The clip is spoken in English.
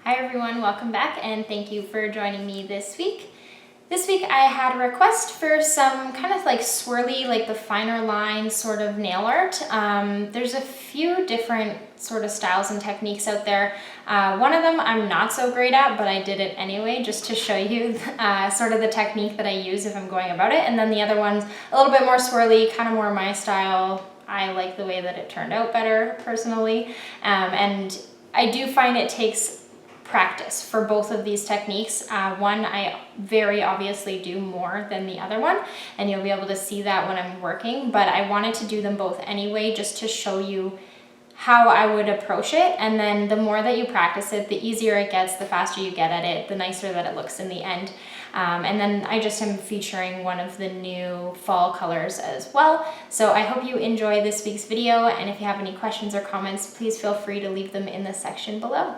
Hi everyone, welcome back and thank you for joining me this week. This week I had a request for some kind of like swirly, like the finer line sort of nail art. There's a few different sort of styles and techniques out there. One of them I'm not so great at, but I did it anyway just to show you sort of the technique that I use if I'm going about it. And then the other one's a little bit more swirly, kind of more my style. I like the way that it turned out better personally. And I do find it takes practice for both of these techniques. One I very obviously do more than the other one, and you'll be able to see that when I'm working, but I wanted to do them both anyway just to show you how I would approach it. And then the more that you practice it, the easier it gets, the faster you get at it, the nicer that it looks in the end. And then I just am featuring one of the new fall colors as well. So I hope you enjoy this week's video, and if you have any questions or comments, please feel free to leave them in the section below.